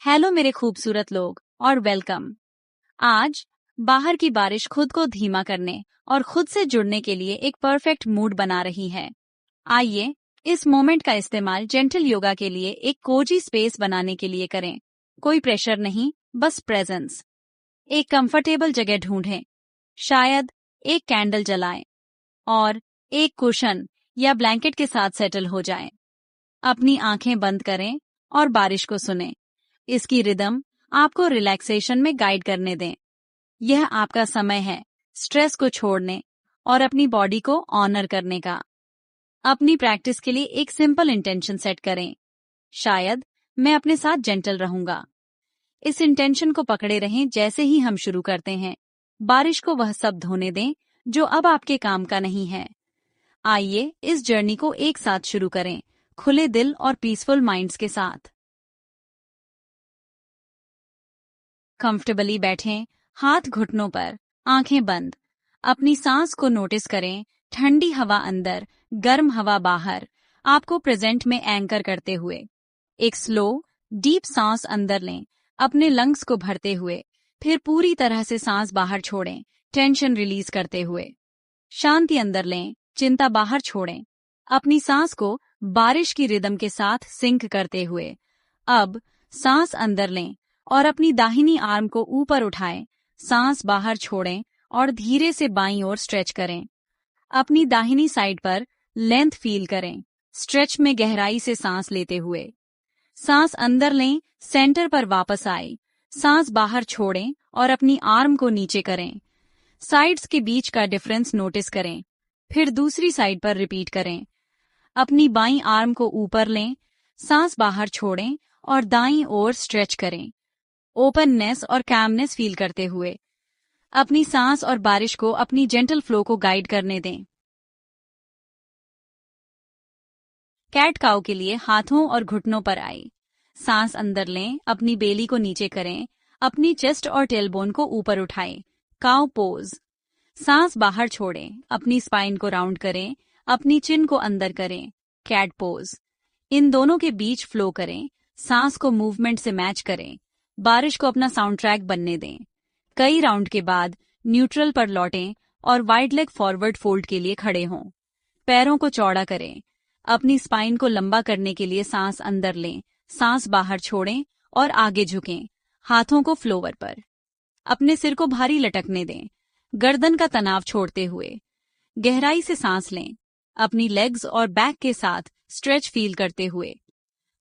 Hello मेरे खूबसूरत लोग और वेलकम। आज बाहर की बारिश खुद को धीमा करने और खुद से जुड़ने के लिए एक परफेक्ट मूड बना रही है। आइए इस मोमेंट का इस्तेमाल जेंटल योगा के लिए एक कोजी स्पेस बनाने के लिए करें। कोई प्रेशर नहीं, बस प्रेजेंस। एक कंफर्टेबल जगह ढूंढें, शायद एक कैंडल जलाएं और एक कुशन या ब्लैंकेट के साथ सेटल हो जाएं। अपनी आंखें बंद करें और बारिश को सुनें। इसकी रिदम आपको रिलैक्सेशन में गाइड करने दें। यह आपका समय है स्ट्रेस को छोड़ने और अपनी बॉडी को ऑनर करने का। अपनी प्रैक्टिस के लिए एक सिंपल इंटेंशन सेट करें। शायद मैं अपने साथ जेंटल रहूंगा। इस इंटेंशन को पकड़े रहें जैसे ही हम शुरू करते हैं। बारिश को वह सब धोने दें जो अब आपके काम का नहीं है। आइए इस जर्नी को एक साथ शुरू करें, खुले दिल और पीसफुल माइंड्स के साथ। कंफर्टेबली बैठें, हाथ घुटनों पर, आंखें बंद। अपनी सांस को नोटिस करें, ठंडी हवा अंदर, गर्म हवा बाहर, आपको प्रेजेंट में एंकर करते हुए। एक स्लो, डीप सांस अंदर लें, अपने लंग्स को भरते हुए, फिर पूरी तरह से सांस बाहर छोड़ें, टेंशन रिलीज करते हुए। शांति अंदर लें, चिंता बाहर छोड़ें, अपनी सांस को बारिश की रिदम के साथ सिंक करते हुए। अब सांस अंदर लें और अपनी दाहिनी आर्म को ऊपर उठाएं, सांस बाहर छोड़ें और धीरे से बाईं ओर स्ट्रेच करें। अपनी दाहिनी साइड पर लेंथ फील करें, स्ट्रेच में गहराई से सांस लेते हुए। सांस अंदर लें, सेंटर पर वापस आए, सांस बाहर छोड़ें और अपनी आर्म को नीचे करें। साइड्स के बीच का डिफरेंस नोटिस करें, फिर दूसरी साइड पर रिपीट करें। अपनी बाईं आर्म को ऊपर लें, सांस बाहर छोड़ें और दाईं ओर स्ट्रेच करें, ओपननेस और कैमनेस फील करते हुए। अपनी सांस और बारिश को अपनी जेंटल फ्लो को गाइड करने दें। कैट काउ के लिए हाथों और घुटनों पर आए, सांस अंदर लें, अपनी बेली को नीचे करें, अपनी चेस्ट और टेलबोन को ऊपर उठाएं, काउ पोज। सांस बाहर छोड़ें, अपनी स्पाइन को राउंड करें, अपनी चिन को अंदर करें, कैट पोज। इन दोनों के बीच फ्लो करें, सांस को मूवमेंट से मैच करें, बारिश को अपना साउंड ट्रैक बनने दें। कई राउंड के बाद न्यूट्रल पर लौटें और वाइड लेग फॉरवर्ड फोल्ड के लिए खड़े हों। पैरों को चौड़ा करें, अपनी स्पाइन को लंबा करने के लिए सांस अंदर लें, सांस बाहर छोड़ें और आगे झुकें, हाथों को फ्लोवर पर। अपने सिर को भारी लटकने दें, गर्दन का तनाव छोड़ते हुए। गहराई से सांस लें, अपनी लेग्स और बैक के साथ स्ट्रेच फील करते हुए।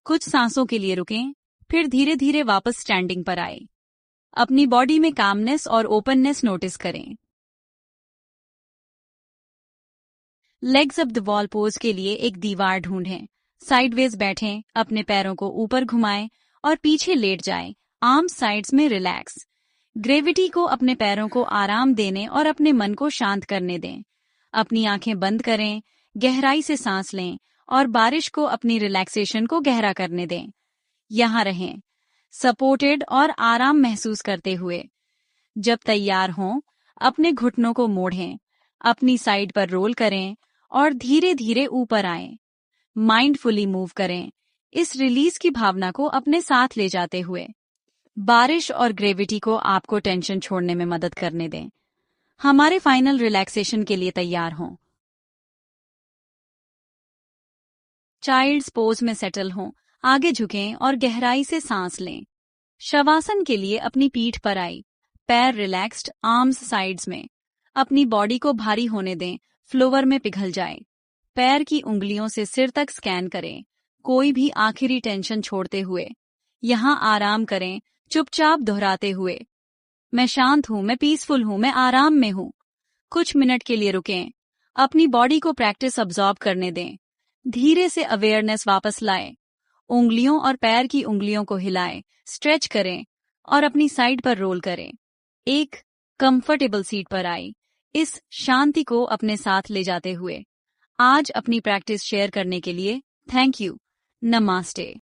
कुछ सांसों के लिए रुकें, फिर धीरे धीरे वापस स्टैंडिंग पर आए। अपनी बॉडी में कामनेस और ओपननेस नोटिस करें। Legs up the wall pose के लिए एक दीवार ढूंढें, साइडवेज बैठें, अपने पैरों को ऊपर घुमाएं और पीछे लेट जाएं, आर्म्स साइड्स में रिलैक्स। ग्रेविटी को अपने पैरों को आराम देने और अपने मन को शांत करने दें। अपनी आंखें बंद करें, गहराई से सांस लें और बारिश को अपनी रिलैक्सेशन को गहरा करने दें। यहाँ रहें, सपोर्टेड और आराम महसूस करते हुए। जब तैयार हों, अपने घुटनों को मोड़ें, अपनी साइड पर रोल करें और धीरे धीरे ऊपर आएं। माइंडफुली मूव करें, इस रिलीज की भावना को अपने साथ ले जाते हुए। बारिश और ग्रेविटी को आपको टेंशन छोड़ने में मदद करने दें। हमारे फाइनल रिलैक्सेशन के लिए तैयार हों। चाइल्ड्स पोज में सेटल हों, आगे झुकें और गहराई से सांस लें। शवासन के लिए अपनी पीठ पर आई, पैर रिलैक्स्ड, आर्म्स साइड्स में। अपनी बॉडी को भारी होने दें, फ्लोवर में पिघल जाए। पैर की उंगलियों से सिर तक स्कैन करें, कोई भी आखिरी टेंशन छोड़ते हुए। यहाँ आराम करें, चुपचाप दोहराते हुए। मैं शांत हूँ, मैं पीसफुल हूँ, मैं आराम में हूँ। कुछ मिनट के लिए रुकें, अपनी बॉडी को प्रैक्टिस अब्सॉर्ब करने दें। धीरे से अवेयरनेस वापस लाएं, उंगलियों और पैर की उंगलियों को हिलाएं, स्ट्रेच करें और अपनी साइड पर रोल करें। एक कंफर्टेबल सीट पर आए, इस शांति को अपने साथ ले जाते हुए। आज अपनी प्रैक्टिस शेयर करने के लिए थैंक यू। नमस्ते।